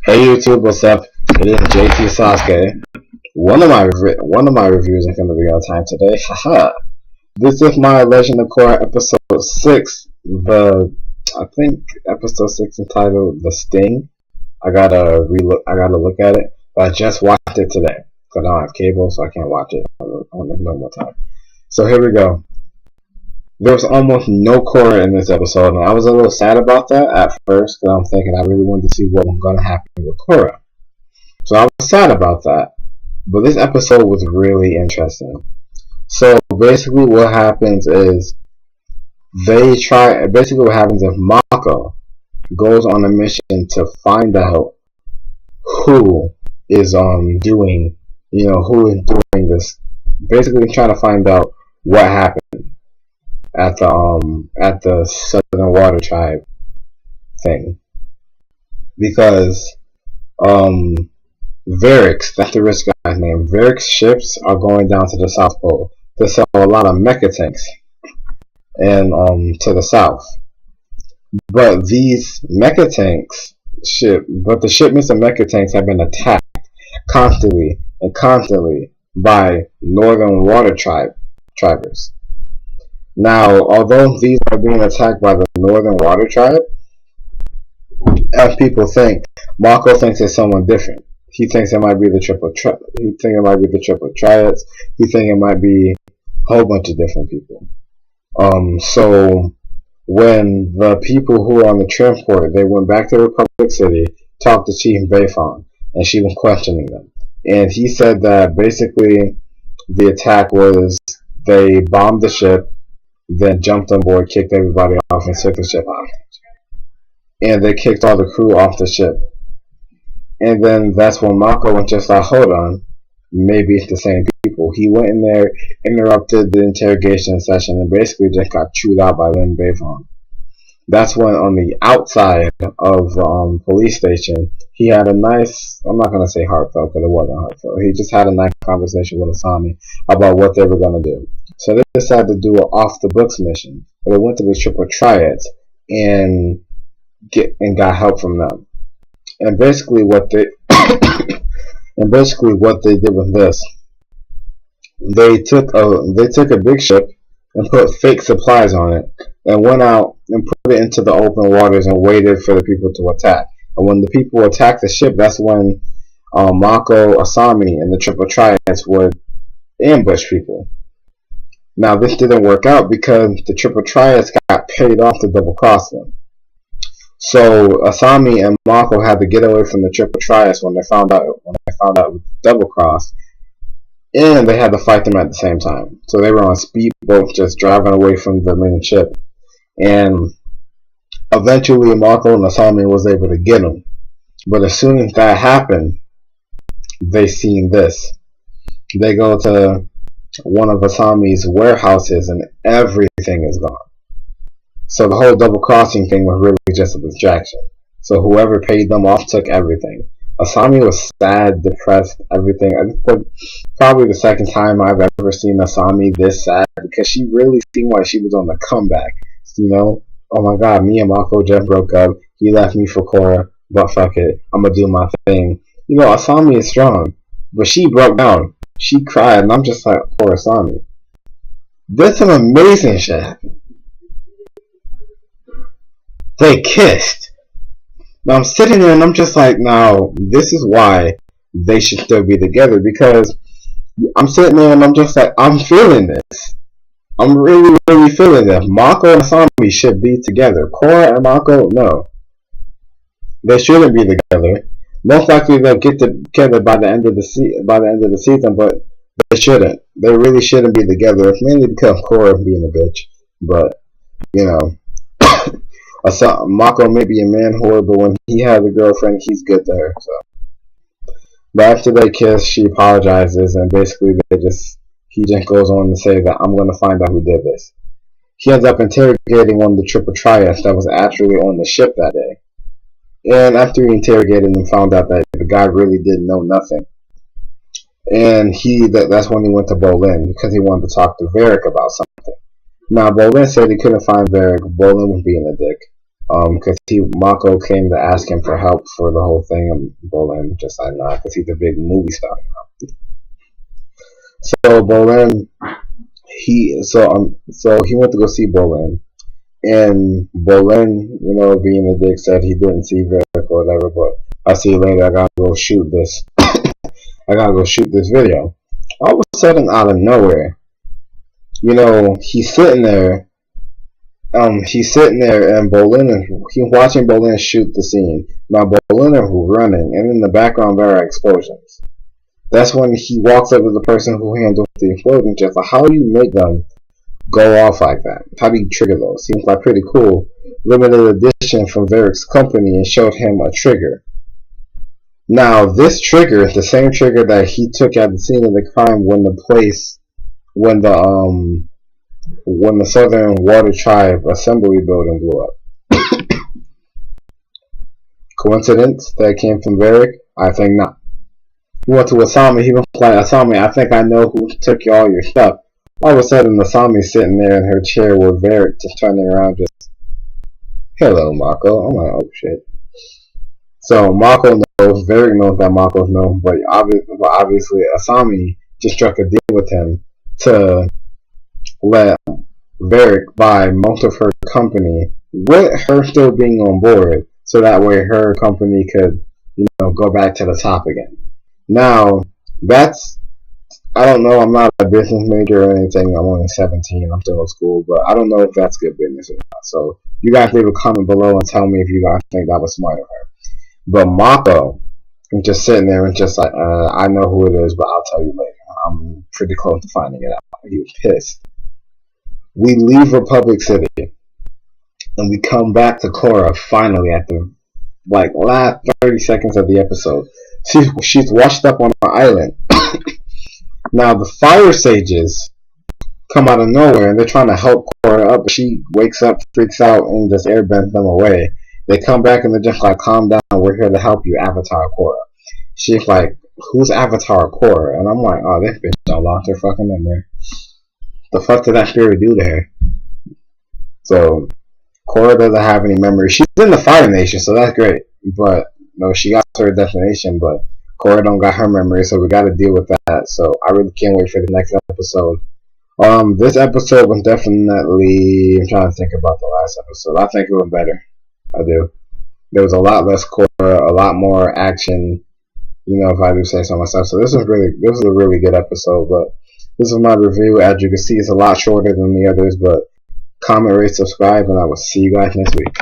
Hey YouTube, what's up? It is JT Sasuke. One of my reviews is going to be on time today. Haha. This is my Legend of Korra episode 6. I think episode 6 entitled The Sting. I gotta look at it, but I just watched it today because I don't have cable, so I can't watch it on the normal time. So here we go. There was almost no Korra in this episode, and I was a little sad about that at first because I'm thinking I really wanted to see what was going to happen with Korra. So I was sad about that. But this episode was really interesting. So basically what happens is basically what happens if Mako goes on a mission to find out who is doing this, basically trying to find out what happened at the Southern Water Tribe thing, because Varrick's, that's the rich guy's name. Varrick's ships are going down to the South Pole to sell a lot of mecha tanks and to the south. But these mecha tanks the shipments of mecha tanks have been attacked constantly by Northern Water Tribers. Now, although these are being attacked by the Northern Water Tribe, as people think, Mako thinks it's someone different. He thinks it might be the Triple Triads. He thinks it might be a whole bunch of different people. So when the people who were on the transport, they went back to Republic City, talked to Chief Beifong, and she was questioning them. And he said that basically the attack was they bombed the ship, then jumped on board, kicked everybody off, and took the ship off. And they kicked all the crew off the ship. And then that's when Mako went just like, hold on, maybe it's the same people. He went in there, interrupted the interrogation session, and basically just got chewed out by Lin Beifong. That's when on the outside of the police station, he had a nice, I'm not going to say heartfelt because it wasn't heartfelt. He just had a nice conversation with Masumi about what they were going to do. So they decided to do an off-the-books mission. They went to the Triple Triads and got help from them. And basically what they did with this, they took a big ship and put fake supplies on it and went out and put it into the open waters and waited for the people to attack. And when the people attacked the ship, that's when Mako, Asami, and the Triple Triads would ambush people. Now this didn't work out because the Triple Triads got paid off to double cross them. So Asami and Mako had to get away from the Triple Triads when they found out it was double cross, and they had to fight them at the same time. So they were on speedboats just driving away from the main ship, and eventually Mako and Asami was able to get them. But as soon as that happened, they seen this. They go to one of Asami's warehouses and everything is gone. So the whole double crossing thing was really just a distraction. So whoever paid them off took everything. Asami was sad, depressed, everything. I think probably the second time I've ever seen Asami this sad, because she really seemed like she was on the comeback. You know, oh my god, me and Mako just broke up. He left me for Korra, but fuck it, I'm gonna do my thing. You know, Asami is strong, but she broke down. She cried, and I'm just like, poor Asami. There's some amazing shit happened. They kissed. Now I'm sitting there and I'm just like, now this is why they should still be together, because I'm sitting there and I'm just like, I'm feeling this. I'm really, really feeling this. Mako and Asami should be together. Korra and Mako, no. They shouldn't be together. Most likely they'll get together by the end of the season, but they shouldn't. They really shouldn't be together. It's mainly because Korra being a bitch. But, you know, Mako may be a man whore, but when he has a girlfriend, he's good to her. So, but after they kiss, she apologizes, and basically he just goes on to say that I'm going to find out who did this. He ends up interrogating one of the Triple Triads that was actually on the ship that day. And after he interrogated him, found out that the guy really didn't know nothing. And that's when he went to Bolin, because he wanted to talk to Varrick about something. Now, Bolin said he couldn't find Varrick. Bolin was being a dick. Because Mako came to ask him for help for the whole thing, and Bolin just like nah, because he's a big movie star now. So Bolin, so he went to go see Bolin, and Bolin, being a dick, said he didn't see Vic or whatever, but I'll see you later. I gotta go shoot this. I gotta go shoot this video. All of a sudden, out of nowhere, he's sitting there. He's sitting there, and he's watching Bolin shoot the scene. Now Bolin is running, and in the background there are explosions. That's when he walks up to the person who handled the explosion. Just like, how do you make them go off like that? How do you trigger those? Seems like pretty cool. Limited edition from Varric's company, and showed him a trigger. Now this trigger is the same trigger that he took at the scene of the crime when the Southern Water Tribe Assembly building blew up. Coincidence that it came from Varric? I think not. He went to Asami, he was like, Asami, I think I know who took all your stuff. All of a sudden, Masami's sitting there in her chair with Varric just turning around, just, hello, Mako. I'm like, oh shit. So Mako knows, Varric knows that Mako's known, but obviously Asami just struck a deal with him to let Varric buy most of her company with her still being on board, so that way her company could, go back to the top again. Now, I don't know, I'm not a business major or anything, I'm only 17, I'm still in school, but I don't know if that's good business or not. So, you guys leave a comment below and tell me if you guys think that was smart of her. But Mako is just sitting there and just like, I know who it is, but I'll tell you later. I'm pretty close to finding it out. He was pissed. We leave Republic City, and we come back to Korra finally at the last 30 seconds of the episode. She's washed up on an island. Now the fire sages come out of nowhere, and they're trying to help Korra up, but she wakes up, freaks out, and just airbends them away. They come back and they're just like, calm down, we're here to help you, Avatar Korra. She's like, who's Avatar Korra? And I'm like, oh, this bitch don't lost her fucking memory. The fuck did that spirit do to her? So Korra doesn't have any memory. She's in the Fire Nation, so that's great. But no, she got to her destination, but Korra don't got her memory, so we gotta deal with that. So I really can't wait for the next episode. This episode was definitely, I'm trying to think about the last episode. I think it was better. I do. There was a lot less Korra, a lot more action, if I do say so myself. So this was a really good episode, but this is my review. As you can see, it's a lot shorter than the others, but comment, rate, subscribe, and I will see you guys next week.